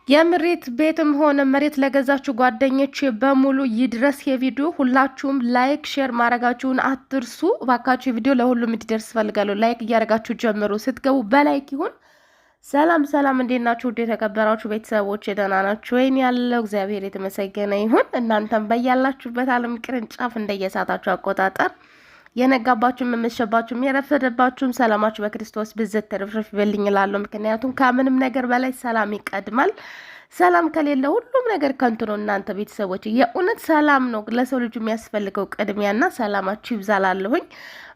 የምሬት ቤትም ሆነ መሬት ለገዛችሁ ጓደኞች በሙሉ ይድረስ የቪዲዮ ሁላችሁም ላይክ ሼር ማድረጋችሁን አትርሱ። ባካችሁ ቪዲዮ ለሁሉም እንዲደርስ ፈልጋለሁ። ላይክ እያደረጋችሁ ጀምሩ። ስትገቡ በላይክ ይሁን። ሰላም ሰላም፣ እንዴት ናችሁ? ውድ የተከበራችሁ ቤተሰቦች ደህና ናችሁ ወይን? ያለው እግዚአብሔር የተመሰገነ ይሁን። እናንተም በያላችሁበት ዓለም ቅርንጫፍ እንደየሳታችሁ አቆጣጠር የነጋባችሁም የመሸባችሁም የረፈደባችሁም ሰላማችሁ በክርስቶስ ብዝት ተርፍርፍ ይበልኝ እላለሁ። ምክንያቱም ከምንም ነገር በላይ ሰላም ይቀድማል። ሰላም ከሌለ ሁሉም ነገር ከንቱ ነው። እናንተ ቤተሰቦች የእውነት ሰላም ነው ለሰው ልጅ የሚያስፈልገው ቅድሚያና ሰላማችሁ ይብዛላለሁኝ።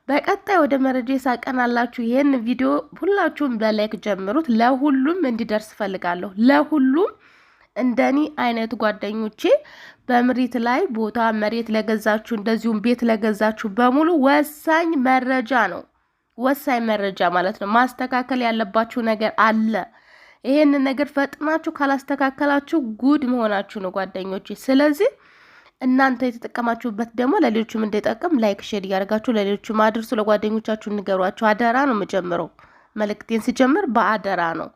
በቀጣይ ወደ መረጃ ሳቀናላችሁ። ይህን ቪዲዮ ሁላችሁም በላይክ ጀምሩት። ለሁሉም እንዲደርስ ፈልጋለሁ። ለሁሉም እንደኔ አይነት ጓደኞቼ በምሪት ላይ ቦታ መሬት ለገዛችሁ እንደዚሁም ቤት ለገዛችሁ በሙሉ ወሳኝ መረጃ ነው። ወሳኝ መረጃ ማለት ነው። ማስተካከል ያለባችሁ ነገር አለ። ይሄንን ነገር ፈጥናችሁ ካላስተካከላችሁ ጉድ መሆናችሁ ነው ጓደኞቼ። ስለዚህ እናንተ የተጠቀማችሁበት ደግሞ ለሌሎችም እንዲጠቅም ላይክ ሼር እያደረጋችሁ ለሌሎችም አድርሱ። ለጓደኞቻችሁ ንገሯቸው። አደራ ነው የምጀምረው። መልእክቴን ሲጀምር በአደራ ነው።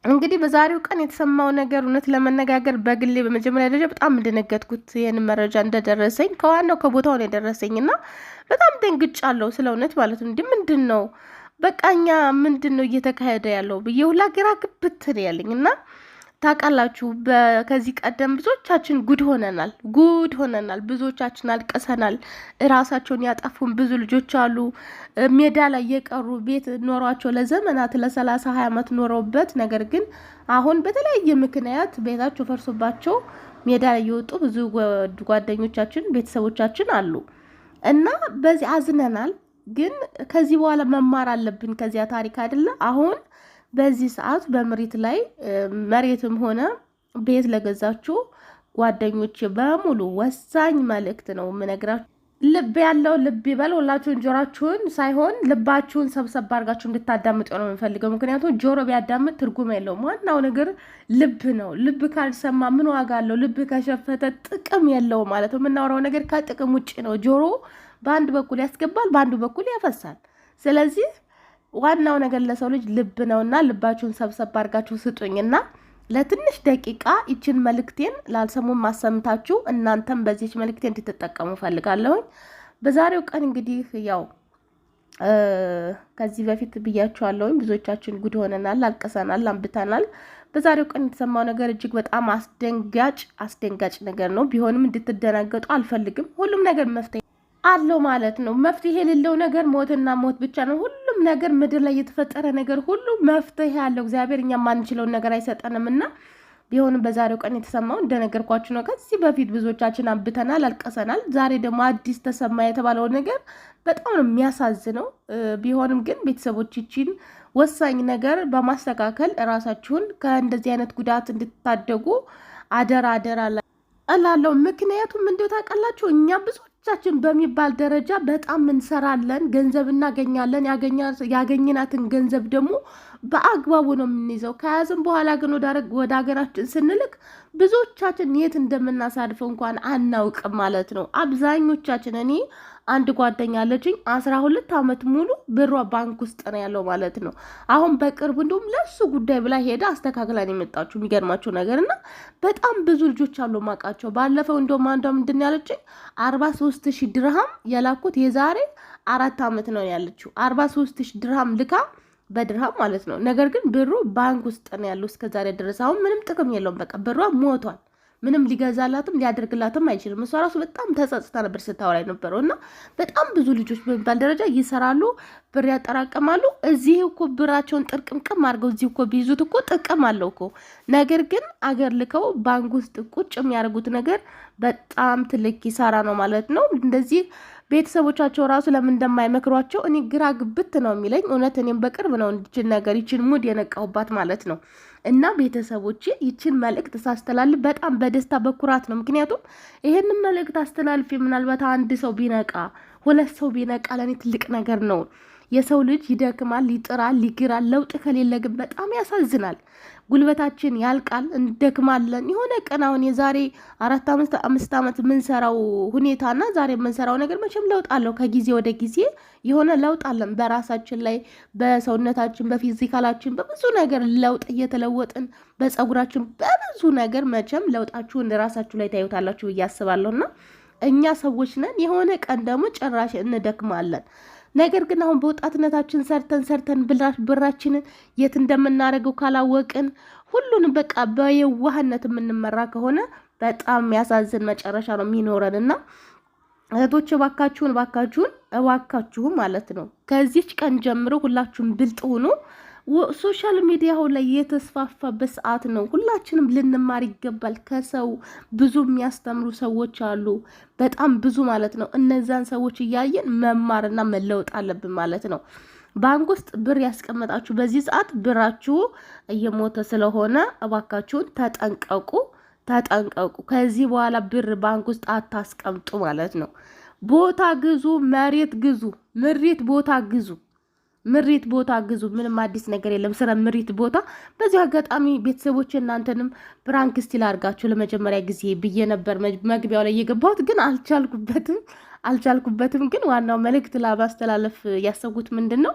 እንግዲህ በዛሬው ቀን የተሰማው ነገር እውነት ለመነጋገር በግሌ በመጀመሪያ ደረጃ በጣም እንደነገጥኩት ይሄን መረጃ እንደደረሰኝ ከዋናው ከቦታው ነው የደረሰኝና በጣም ደንግጫለሁ። ስለ እውነት ማለት ነው። እንዲህ ምንድነው በቃኛ ምንድነው እየተካሄደ ያለው ብዬ ሁላ ግራ ግብት ያለኝና ታውቃላችሁ፣ ከዚህ ቀደም ብዙዎቻችን ጉድ ሆነናል። ብዙዎቻችን አልቀሰናል። ራሳቸውን ያጠፉን ብዙ ልጆች አሉ። ሜዳ ላይ የቀሩ ቤት ኖሯቸው ለዘመናት ለ30-20 ዓመት ኖረውበት ነገር ግን አሁን በተለያየ ምክንያት ቤታቸው ፈርሶባቸው ሜዳ ላይ የወጡ ብዙ ጓደኞቻችን ቤተሰቦቻችን አሉ እና በዚህ አዝነናል። ግን ከዚህ በኋላ መማር አለብን ከዚያ ታሪክ አይደለ? አሁን በዚህ ሰዓት በምሪት ላይ መሬትም ሆነ ቤት ለገዛችሁ ጓደኞች በሙሉ ወሳኝ መልእክት ነው የምነግራችሁ። ልብ ያለው ልብ ይበል። ሁላችሁን ጆሮአችሁን ሳይሆን ልባችሁን ሰብሰብ አድርጋችሁ እንድታዳምጡ ነው የምፈልገው። ምክንያቱም ጆሮ ቢያዳምጥ ትርጉም የለውም። ዋናው ነገር ልብ ነው። ልብ ካልሰማ ምን ዋጋ አለው? ልብ ከሸፈተ ጥቅም የለው ማለት ነው። የምናወራው ነገር ከጥቅም ውጭ ነው። ጆሮ በአንድ በኩል ያስገባል፣ በአንዱ በኩል ያፈሳል። ስለዚህ ዋናው ነገር ለሰው ልጅ ልብ ነውና ልባችሁን ሰብሰብ አድርጋችሁ ስጡኝና ለትንሽ ደቂቃ ይችን መልእክቴን ላልሰሙን ማሰምታችሁ እናንተም በዚህች መልእክቴ እንድትጠቀሙ ፈልጋለሁኝ። በዛሬው ቀን እንግዲህ ያው ከዚህ በፊት ብያችኋለሁኝ፣ ብዙዎቻችን ጉድ ሆነናል፣ አልቀሰናል፣ አንብተናል። በዛሬው ቀን የተሰማው ነገር እጅግ በጣም አስደንጋጭ ነገር ነው። ቢሆንም እንድትደናገጡ አልፈልግም። ሁሉም ነገር መፍትሄ አለው ማለት ነው። መፍትሄ የሌለው ነገር ሞትና ሞት ብቻ ነው። ሁሉም ነገር ምድር ላይ የተፈጠረ ነገር ሁሉ መፍትሄ ያለው እግዚአብሔር እኛ ማንችለውን ነገር አይሰጠንም እና ቢሆንም በዛሬው ቀን የተሰማው እንደነገርኳችሁ ነው። ከዚህ በፊት ብዙዎቻችን አንብተናል፣ አልቀሰናል። ዛሬ ደግሞ አዲስ ተሰማ የተባለው ነገር በጣም ነው የሚያሳዝነው። ቢሆንም ግን ቤተሰቦች ይችን ወሳኝ ነገር በማስተካከል እራሳችሁን ከእንደዚህ አይነት ጉዳት እንድታደጉ አደራ እላለሁ። ምክንያቱም እንደው ታውቃላችሁ እኛ ብዙዎቻችን በሚባል ደረጃ በጣም እንሰራለን፣ ገንዘብ እናገኛለን። ያገኘናትን ገንዘብ ደግሞ በአግባቡ ነው የምንይዘው። ከያዝም በኋላ ግን ወደ ሀገራችን ስንልክ ብዙዎቻችን የት እንደምናሳልፈው እንኳን አናውቅም ማለት ነው። አብዛኞቻችን እኔ አንድ ጓደኛ አለችኝ 12 ዓመት ሙሉ ብሯ ባንክ ውስጥ ነው ያለው ማለት ነው። አሁን በቅርብ እንደውም ለሱ ጉዳይ ብላ ሄዳ አስተካክላን የመጣችሁ የሚገርማችሁ ነገር እና በጣም ብዙ ልጆች አሉ ማቃቸው። ባለፈው እንደውም አንዷ ምንድን ያለችኝ 43,000 ድርሃም የላኩት የዛሬ 4 ዓመት ነው ያለችው። 43,000 ድርሃም ልካ በድርሃም ማለት ነው። ነገር ግን ብሩ ባንክ ውስጥ ነው ያለው እስከዛሬ ድረስ። አሁን ምንም ጥቅም የለውም። በቃ ብሯ ሞቷል። ምንም ሊገዛላትም ሊያደርግላትም አይችልም። እሷ ራሱ በጣም ተጸጽታ ነበር ስታወራ የነበረው እና በጣም ብዙ ልጆች በሚባል ደረጃ ይሰራሉ፣ ብር ያጠራቀማሉ። እዚህ እኮ ብራቸውን ጥርቅምቅም አድርገው እዚህ እኮ ቢይዙት እኮ ጥቅም አለው እኮ። ነገር ግን አገር ልከው ባንክ ውስጥ ቁጭ የሚያደርጉት ነገር በጣም ትልቅ ኪሳራ ነው ማለት ነው። እንደዚህ ቤተሰቦቻቸው ራሱ ለምን እንደማይመክሯቸው እኔ ግራ ግብት ነው የሚለኝ። እውነት እኔም በቅርብ ነው እንድችን ነገር ይችን ሙድ የነቃሁባት ማለት ነው። እና ቤተሰቦቼ ይችን መልእክት ሳስተላልፍ በጣም በደስታ በኩራት ነው። ምክንያቱም ይሄንን መልእክት አስተላልፌ ምናልባት አንድ ሰው ቢነቃ፣ ሁለት ሰው ቢነቃ ለእኔ ትልቅ ነገር ነው። የሰው ልጅ ይደክማል፣ ይጥራል፣ ይግራል። ለውጥ ከሌለ ግን በጣም ያሳዝናል። ጉልበታችን ያልቃል፣ እንደክማለን። የሆነ ቀን አሁን የዛሬ 4-5 ዓመት የምንሰራው ሁኔታና ዛሬ የምንሰራው ነገር መቼም ለውጥ አለው። ከጊዜ ወደ ጊዜ የሆነ ለውጥ አለን በራሳችን ላይ፣ በሰውነታችን፣ በፊዚካላችን፣ በብዙ ነገር ለውጥ እየተለወጥን፣ በፀጉራችን፣ በብዙ ነገር መቼም ለውጣችሁን ራሳችሁ ላይ ታዩታላችሁ ብዬ አስባለሁና እኛ ሰዎች ነን። የሆነ ቀን ደግሞ ጭራሽ እንደክማለን። ነገር ግን አሁን በወጣትነታችን ሰርተን ብራችንን የት እንደምናደርገው ካላወቅን ሁሉንም በቃ በየዋህነት የምንመራ ከሆነ በጣም የሚያሳዝን መጨረሻ ነው የሚኖረንና እህቶች እባካችሁን ማለት ነው ከዚች ቀን ጀምሮ ሁላችሁም ብልጥ ሁኑ። ሶሻል ሚዲያ ላይ የተስፋፋበት ሰዓት ነው። ሁላችንም ልንማር ይገባል። ከሰው ብዙ የሚያስተምሩ ሰዎች አሉ፣ በጣም ብዙ ማለት ነው። እነዛን ሰዎች እያየን መማርና መለወጥ አለብን ማለት ነው። ባንክ ውስጥ ብር ያስቀመጣችሁ በዚህ ሰዓት ብራችሁ እየሞተ ስለሆነ እባካችሁን ተጠንቀቁ። ከዚህ በኋላ ብር ባንክ ውስጥ አታስቀምጡ ማለት ነው። ቦታ ግዙ፣ መሬት ግዙ፣ ምሪት ቦታ ግዙ። ምንም አዲስ ነገር የለም ስለ ምሪት ቦታ። በዚህ አጋጣሚ ቤተሰቦች እናንተንም ፕራንክ ስቲል አድርጋችሁ ለመጀመሪያ ጊዜ ብዬ ነበር መግቢያው ላይ የገባሁት፣ ግን አልቻልኩበትም። ግን ዋናው መልእክት ላባስተላለፍ ያሰብኩት ምንድን ነው፣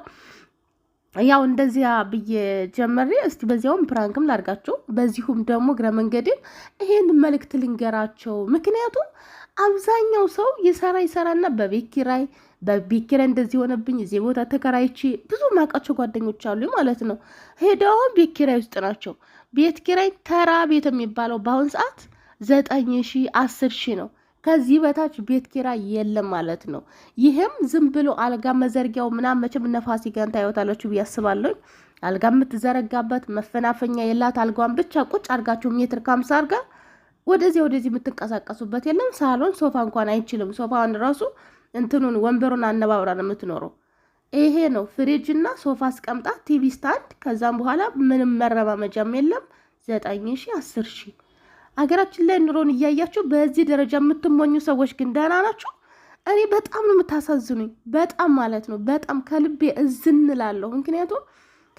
ያው እንደዚያ ብዬ ጀመሬ እስቲ በዚያውም ፕራንክም ላድርጋቸው፣ በዚሁም ደግሞ እግረ መንገድን ይሄን መልእክት ልንገራቸው። ምክንያቱም አብዛኛው ሰው ይሰራና በቤት ኪራይ እንደዚህ ሆነብኝ፣ እዚህ ቦታ ተከራይቼ ብዙ ማውቃቸው ጓደኞች አሉ ማለት ነው። ሄደው ቤት ኪራይ ውስጥ ናቸው። ቤት ኪራይ ተራ ቤት የሚባለው በአሁን ሰዓት 9,000 10,000 ነው። ከዚህ በታች ቤት ኪራይ የለም ማለት ነው። ይህም ዝም ብሎ አልጋ መዘርጊያው ምናምን መቼም ነፋስ ይገን ታዩታላችሁ ብዬ አስባለሁ። አልጋ የምትዘረጋበት መፈናፈኛ የላት። አልጋዋን ብቻ ቁጭ አርጋችሁ ሜትር ከ50 አርጋ ወደዚህ የምትንቀሳቀሱበት የለም። ሳሎን ሶፋ እንኳን አይችልም። ሶፋውን ራሱ እንትኑን ወንበሩን አነባብራ ነው የምትኖረው። ይሄ ነው ፍሪጅና ሶፋ አስቀምጣ ቲቪ ስታንድ። ከዛም በኋላ ምንም መረማመጃም የለም። 9,000 10,000 አገራችን ላይ ኑሮን እያያችሁ በዚህ ደረጃ የምትሞኙ ሰዎች ግን ደህና ናችሁ? እኔ በጣም ነው የምታሳዝኑኝ። በጣም ማለት ነው በጣም ከልቤ እዝንላለሁ። ምክንያቱም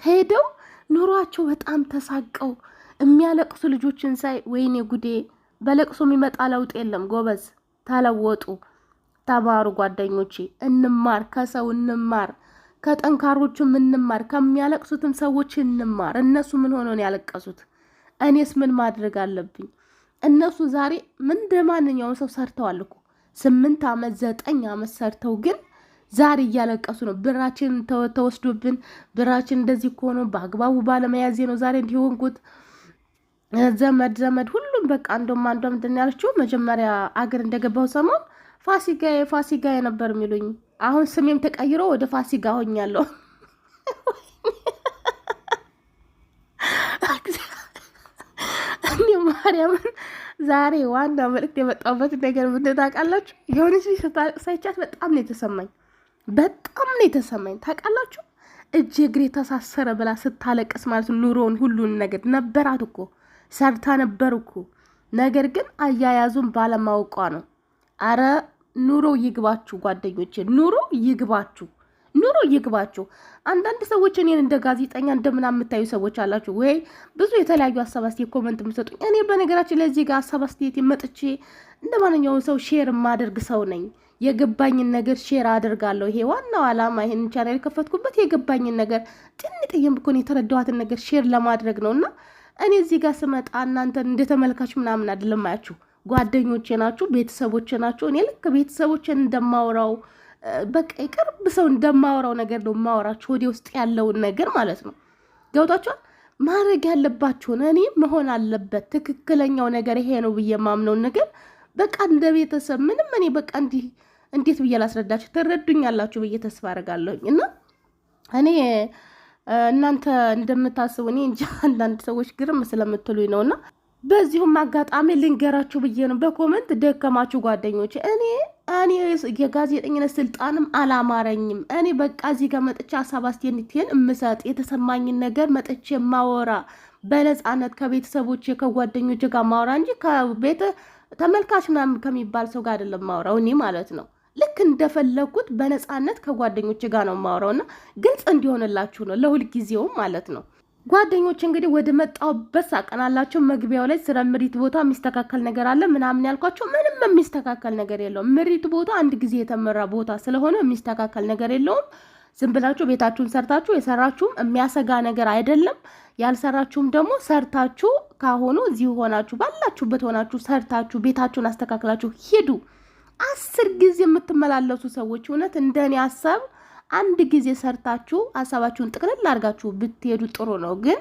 ከሄደው ኑሯቸው በጣም ተሳቀው የሚያለቅሱ ልጆችን ሳይ ወይኔ ጉዴ። በለቅሶ የሚመጣ ለውጥ የለም ጎበዝ። ተለወጡ፣ ተማሩ ጓደኞቼ። እንማር፣ ከሰው እንማር፣ ከጠንካሮቹም እንማር፣ ከሚያለቅሱትም ሰዎች እንማር። እነሱ ምን ሆነው ነው ያለቀሱት? እኔስ ምን ማድረግ አለብኝ? እነሱ ዛሬ ምን እንደማንኛውም ሰው ሰርተዋል እኮ 8 ዓመት 9 ዓመት ሰርተው ግን ዛሬ እያለቀሱ ነው። ብራችን ተወስዶብን፣ ብራችን እንደዚህ እኮ ነው፣ በአግባቡ ባለመያዜ ነው ዛሬ እንዲሆንኩት። ዘመድ ሁሉም በቃ አንዷም ምንድን ያለችው መጀመሪያ አገር እንደገባው ሰሞን ፋሲጋ ነበር የሚሉኝ። አሁን ስሜም ተቀይሮ ወደ ፋሲጋ ሆኛለሁ። እኔ ማርያምን ዛሬ ዋና መልእክት የመጣሁበት ነገር ምንድን ታውቃላችሁ? የሆነች ሳይቻት በጣም ነው የተሰማኝ ታውቃላችሁ? እጅ እግሬ ተሳሰረ ብላ ስታለቀስ ማለት ኑሮውን ሁሉን ነገር ነበራት እኮ ሰርታ ነበር እኮ። ነገር ግን አያያዙን ባለማወቋ ነው። አረ ኑሮ ይግባችሁ ጓደኞቼ፣ ኑሮ ይግባችሁ። አንዳንድ ሰዎች እኔን እንደ ጋዜጠኛ እንደምናምን የምታዩ ሰዎች አላችሁ ወይ? ብዙ የተለያዩ ሀሳብ አስተያየት ኮመንት የምሰጡኝ። እኔ በነገራችን ላይ እዚህ ጋር ሀሳብ አስተያየት መጥቼ እንደ ማንኛውም ሰው ሼር የማደርግ ሰው ነኝ። የገባኝን ነገር ሼር አደርጋለሁ። ይሄ ዋናው ዓላማ ይሄን ቻናል የከፈትኩበት የገባኝን ነገር ጥንጥዬም ብኮን የተረዳኋትን ነገር ሼር ለማድረግ ነውና እኔ እዚህ ጋር ስመጣ እናንተን እንደተመልካችሁ ምናምን አይደለም ማያችሁ። ጓደኞቼ ናችሁ፣ ቤተሰቦቼ ናችሁ። እኔ ልክ ቤተሰቦቼን እንደማወራው በቃ የቅርብ ሰው እንደማወራው ነገር ነው ማወራችሁ፣ ወዲ ውስጥ ያለውን ነገር ማለት ነው። ገብቷችኋል? ማድረግ ያለባችሁን እኔ መሆን አለበት ትክክለኛው ነገር ይሄ ነው ብዬ ማምነውን ነገር በቃ እንደ ቤተሰብ ምንም እኔ በቃ እንዴት ብዬ ላስረዳችሁ ትረዱኛላችሁ ብዬ ተስፋ አደርጋለሁኝ። እና እኔ እናንተ እንደምታስቡ እኔ እንጂ አንዳንድ ሰዎች ግርም ስለምትሉኝ ነውና በዚሁም አጋጣሚ ልንገራችሁ ብዬ ነው። በኮመንት ደከማችሁ ጓደኞች። እኔ የጋዜጠኝነት ስልጣንም አላማረኝም። እኔ በቃ እዚህ ጋር መጥቼ ሀሳብ አስተያየቴን እምሰጥ የተሰማኝን ነገር መጥቼ ማወራ በነፃነት ከቤተሰቦቼ ከጓደኞቼ ጋር ማወራ እንጂ ከቤተ ተመልካች ምናምን ከሚባል ሰው ጋር አይደለም ማወራው እኔ ማለት ነው። ልክ እንደፈለኩት በነፃነት ከጓደኞቼ ጋር ነው ማወራውና ግልጽ እንዲሆንላችሁ ነው ለሁል ጊዜውም ማለት ነው። ጓደኞች እንግዲህ ወደ መጣውበት ሳቀናላችሁ። መግቢያው ላይ ስለ ምሪት ቦታ የሚስተካከል ነገር አለ ምናምን ያልኳቸው ምንም የሚስተካከል ነገር የለውም። ምሪት ቦታ አንድ ጊዜ የተመራ ቦታ ስለሆነ የሚስተካከል ነገር የለውም። ዝም ብላችሁ ቤታችሁን ሰርታችሁ የሰራችሁም የሚያሰጋ ነገር አይደለም። ያልሰራችሁም ደግሞ ሰርታችሁ ካሆኑ እዚሁ ሆናችሁ ባላችሁበት ሆናችሁ ሰርታችሁ ቤታችሁን አስተካክላችሁ ሂዱ። 10 ጊዜ የምትመላለሱ ሰዎች እውነት እንደኔ ሀሳብ አንድ ጊዜ ሰርታችሁ ሀሳባችሁን ጥቅልል አድርጋችሁ ብትሄዱ ጥሩ ነው። ግን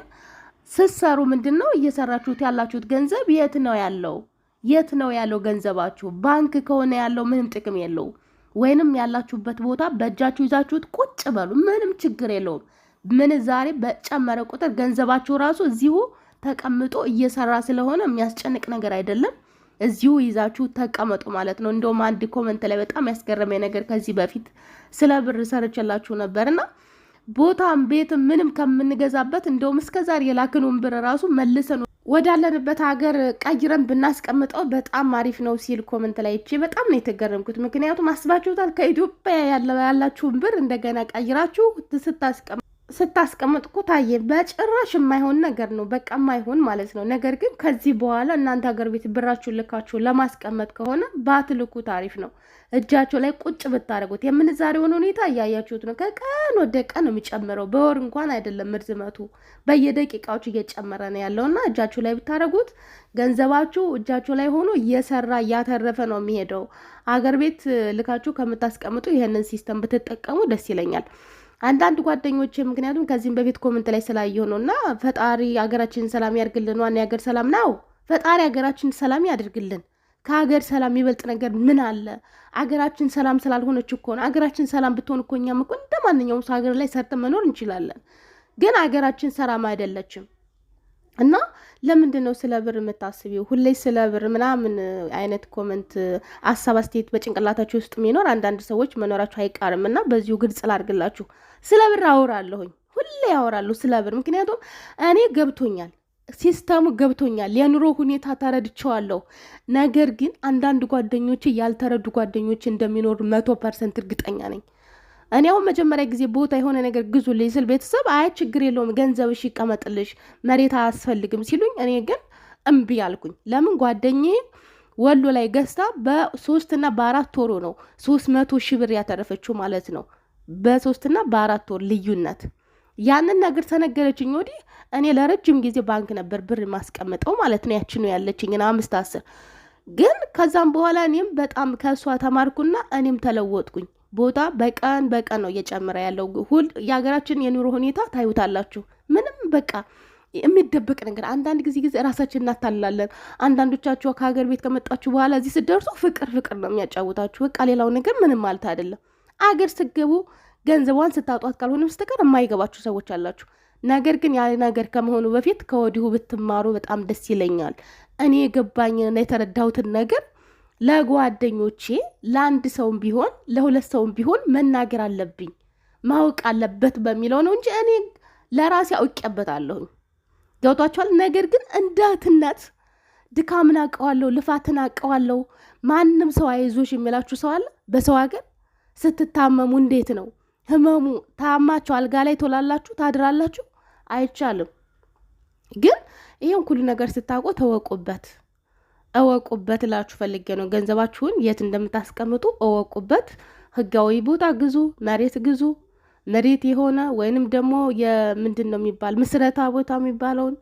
ስትሰሩ ምንድነው እየሰራችሁት ያላችሁት ገንዘብ የት ነው ያለው? የት ነው ያለው ገንዘባችሁ? ባንክ ከሆነ ያለው ምንም ጥቅም የለው። ወይንም ያላችሁበት ቦታ በእጃችሁ ይዛችሁት ቁጭ በሉ፣ ምንም ችግር የለውም። ምንዛሬ በጨመረ ቁጥር ገንዘባችሁ ራሱ እዚሁ ተቀምጦ እየሰራ ስለሆነ የሚያስጨንቅ ነገር አይደለም። እዚሁ ይዛችሁ ተቀመጡ ማለት ነው። እንደውም አንድ ኮመንት ላይ በጣም ያስገረመኝ ነገር ከዚህ በፊት ስለ ብር ሰርችላችሁ ነበርና ቦታም ቤት ምንም ከምንገዛበት እንደውም እስከዛሬ የላክኑን ብር ራሱ መልሰን ወዳለንበት ሀገር ቀይረን ብናስቀምጠው በጣም አሪፍ ነው ሲል ኮመንት ላይ እቺ በጣም ነው የተገረምኩት። ምክንያቱም አስባችሁታል ከኢትዮጵያ ያላችሁን ብር እንደገና ቀይራችሁ ስታስቀምጥኩ ታየ በጭራሽ የማይሆን ነገር ነው። በቃ የማይሆን ማለት ነው። ነገር ግን ከዚህ በኋላ እናንተ ሀገር ቤት ብራችሁን ልካችሁ ለማስቀመጥ ከሆነ ባትልኩ ታሪፍ ነው። እጃቸው ላይ ቁጭ ብታደርጉት የምንዛሬውን ሁኔታ እያያችሁት ነው። ከቀን ወደ ቀን ነው የሚጨምረው። በወር እንኳን አይደለም ምርዝመቱ በየደቂቃዎች እየጨመረ ነው ያለውና እጃችሁ ላይ ብታደርጉት ገንዘባችሁ እጃችሁ ላይ ሆኖ እየሰራ እያተረፈ ነው የሚሄደው። አገር ቤት ልካችሁ ከምታስቀምጡ ይሄንን ሲስተም ብትጠቀሙ ደስ ይለኛል። አንዳንድ ጓደኞቼ ምክንያቱም ከዚህም በፊት ኮመንት ላይ ስላየሁ ነውና ፈጣሪ ሀገራችንን ሰላም ያድርግልን። ዋና የሀገር ሰላም ነው። ፈጣሪ ሀገራችንን ሰላም ያድርግልን። ከሀገር ሰላም ይበልጥ ነገር ምን አለ? ሀገራችን ሰላም ስላልሆነች እኮ ነው። ሀገራችን ሰላም ብትሆን እኮ እኛም እኮ እንደ ማንኛውም ሰው ሀገር ላይ ሰርተን መኖር እንችላለን። ግን ሀገራችን ሰላም አይደለችም። እና ለምንድን ነው ስለ ብር የምታስቢው? ሁሌ ስለ ብር ምናምን አይነት ኮመንት ሀሳብ አስተያየት በጭንቅላታችሁ ውስጥ የሚኖር አንዳንድ ሰዎች መኖራችሁ አይቃርም። እና በዚሁ ግልጽ ላድርግላችሁ፣ ስለ ብር አወራለሁኝ፣ ሁሌ ያወራለሁ ስለ ብር። ምክንያቱም እኔ ገብቶኛል፣ ሲስተሙ ገብቶኛል፣ የኑሮ ሁኔታ ተረድቼዋለሁ። ነገር ግን አንዳንድ ጓደኞች ያልተረዱ ጓደኞች እንደሚኖሩ 100% እርግጠኛ ነኝ። እኔ አሁን መጀመሪያ ጊዜ ቦታ የሆነ ነገር ግዙልኝ ስል ቤተሰብ አይ ችግር የለውም ገንዘብሽ ይቀመጥልሽ መሬት አያስፈልግም ሲሉኝ፣ እኔ ግን እምቢ አልኩኝ። ለምን? ጓደኛዬ ወሎ ላይ ገዝታ በ3 እና በ4 ወር ነው 300 ሺህ ብር ያተረፈችው ማለት ነው። በ3 እና በ4 ወር ልዩነት ያንን ነገር ተነገረችኝ። ወዲህ እኔ ለረጅም ጊዜ ባንክ ነበር ብር ማስቀምጠው ማለት ነው። ያቺ ነው ያለችኝ 5-10 ግን ከዛም በኋላ እኔም በጣም ከሷ ተማርኩና እኔም ተለወጥኩኝ። ቦታ በቀን በቀን ነው እየጨመረ ያለው። ሁሉ የሀገራችን የኑሮ ሁኔታ ታዩታላችሁ። ምንም በቃ የሚደበቅ ነገር አንዳንድ ጊዜ ራሳችን እናታልላለን። አንዳንዶቻችሁ ከሀገር ቤት ከመጣችሁ በኋላ እዚህ ስትደርሱ ፍቅር ነው የሚያጫውታችሁ። በቃ ሌላው ነገር ምንም ማለት አይደለም። አገር ስትገቡ ገንዘቧን ስታጧት ካልሆነ በስተቀር የማይገባችሁ ሰዎች አላችሁ። ነገር ግን ያ ነገር ከመሆኑ በፊት ከወዲሁ ብትማሩ በጣም ደስ ይለኛል። እኔ የገባኝንና የተረዳሁትን ነገር ለጓደኞቼ ለአንድ ሰውም ቢሆን ለሁለት ሰውም ቢሆን መናገር አለብኝ ማወቅ አለበት በሚለው ነው እንጂ እኔ ለራሴ አውቄበታለሁኝ። ገብቷችኋል? ነገር ግን እንዳትነት ድካምን አውቀዋለሁ፣ ልፋትን አውቀዋለሁ። ማንም ሰው አይዞሽ የሚላችሁ ሰው አለ? በሰው ሀገር ስትታመሙ እንዴት ነው ህመሙ? ታማችሁ አልጋ ላይ ትውላላችሁ፣ ታድራላችሁ? አይቻልም። ግን ይሄን ሁሉ ነገር ስታውቁ እወቁበት እላችሁ ፈልጌ ነው። ገንዘባችሁን የት እንደምታስቀምጡ እወቁበት። ህጋዊ ቦታ ግዙ፣ መሬት ግዙ። መሬት የሆነ ወይንም ደግሞ የምንድን ነው የሚባል ምስረታ ቦታ የሚባለውን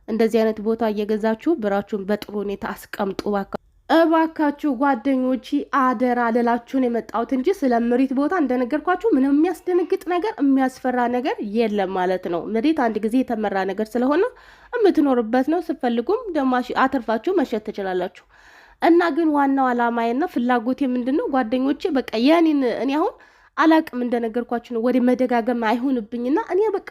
እንደዚህ አይነት ቦታ እየገዛችሁ ብራችሁን በጥሩ ሁኔታ አስቀምጡ። እባካችሁ ጓደኞቼ አደራ ልላችሁን የመጣሁት እንጂ ስለ መሬት ቦታ እንደነገርኳችሁ ምንም የሚያስደነግጥ ነገር የሚያስፈራ ነገር የለም ማለት ነው። መሬት አንድ ጊዜ የተመራ ነገር ስለሆነ የምትኖርበት ነው። ስትፈልጉም ደግሞ አትርፋችሁ መሸጥ ትችላላችሁ። እና ግን ዋናው አላማዬና ፍላጎቴ ምንድነው ጓደኞቼ? በቃ እኔ አሁን አላቅም እንደነገርኳችሁ ነው። ወደ መደጋገም አይሆንብኝና እኔ በቃ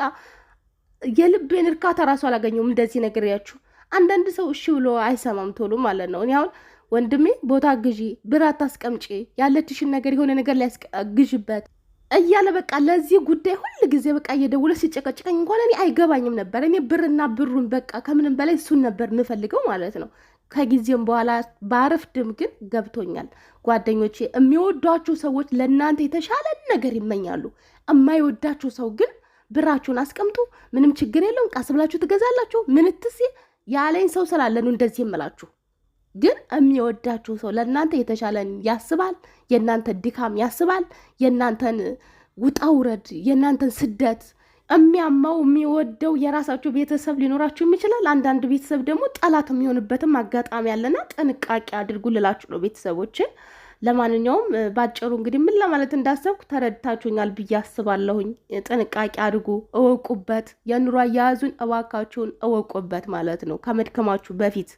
የልቤን እርካታ ራሱ አላገኘውም እንደዚህ ነገር ያችሁ። አንዳንድ ሰው እሺ ብሎ አይሰማም ቶሎ ማለት ነው። እኔ አሁን ወንድሜ ቦታ ግዢ፣ ብር አታስቀምጪ፣ ያለችሽን ነገር የሆነ ነገር ላይ ግዢበት እያለ በቃ ለዚህ ጉዳይ ሁሉ ጊዜ በቃ እየደወለ ሲጨቀጭቀኝ እንኳን እኔ አይገባኝም ነበር። እኔ ብርና ብሩን በቃ ከምንም በላይ እሱን ነበር የምፈልገው ማለት ነው። ከጊዜም በኋላ ባረፍድም ግን ገብቶኛል። ጓደኞቼ የሚወዷችሁ ሰዎች ለእናንተ የተሻለ ነገር ይመኛሉ። የማይወዳችሁ ሰው ግን ብራችሁን አስቀምጡ፣ ምንም ችግር የለውም፣ ቀስ ብላችሁ ትገዛላችሁ። ምንትስ ያለኝ ሰው ስላለ ነው እንደዚህ የምላችሁ። ግን የሚወዳችሁ ሰው ለእናንተ የተሻለን ያስባል፣ የእናንተ ድካም ያስባል፣ የእናንተን ውጣ ውረድ፣ የእናንተን ስደት የሚያማው የሚወደው የራሳችሁ ቤተሰብ ሊኖራችሁ ይችላል። አንዳንድ ቤተሰብ ደግሞ ጠላት የሚሆንበትም አጋጣሚ ያለና ጥንቃቄ አድርጉ ልላችሁ ነው ቤተሰቦች። ለማንኛውም ባጭሩ እንግዲህ ምን ለማለት እንዳሰብኩ ተረድታችሁኛል ብዬ አስባለሁኝ። ጥንቃቄ አድርጉ፣ እወቁበት። የኑሮ አያያዙን እባካችሁን እወቁበት ማለት ነው። ከመድከማችሁ በፊት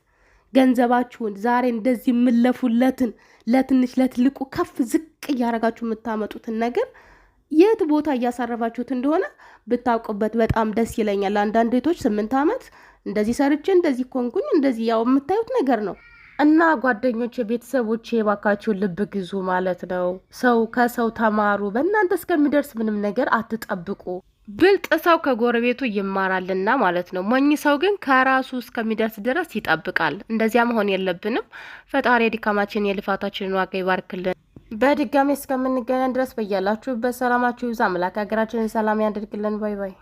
ገንዘባችሁን ዛሬ እንደዚህ የምለፉለትን ለትንሽ ለትልቁ ከፍ ዝቅ እያረጋችሁ የምታመጡትን ነገር የት ቦታ እያሳረፋችሁት እንደሆነ ብታውቁበት በጣም ደስ ይለኛል። አንዳንድ ቤቶች 8 ዓመት እንደዚህ ሰርቼ እንደዚህ ኮንኩኝ እንደዚህ ያው የምታዩት ነገር ነው። እና ጓደኞች፣ ቤተሰቦች የባካችሁን ልብ ግዙ ማለት ነው። ሰው ከሰው ተማሩ። በእናንተ እስከሚደርስ ምንም ነገር አትጠብቁ። ብልጥ ሰው ከጎረቤቱ ይማራልና ማለት ነው። ሞኝ ሰው ግን ከራሱ እስከሚደርስ ድረስ ይጠብቃል። እንደዚያ መሆን የለብንም። ፈጣሪ የድካማችን የልፋታችንን ዋጋ ይባርክልን። በድጋሚ እስከምንገናኝ ድረስ በያላችሁበት ሰላማችሁ ይብዛ። አምላክ ሀገራችንን ሰላም ያደርግልን። ባይ ባይ።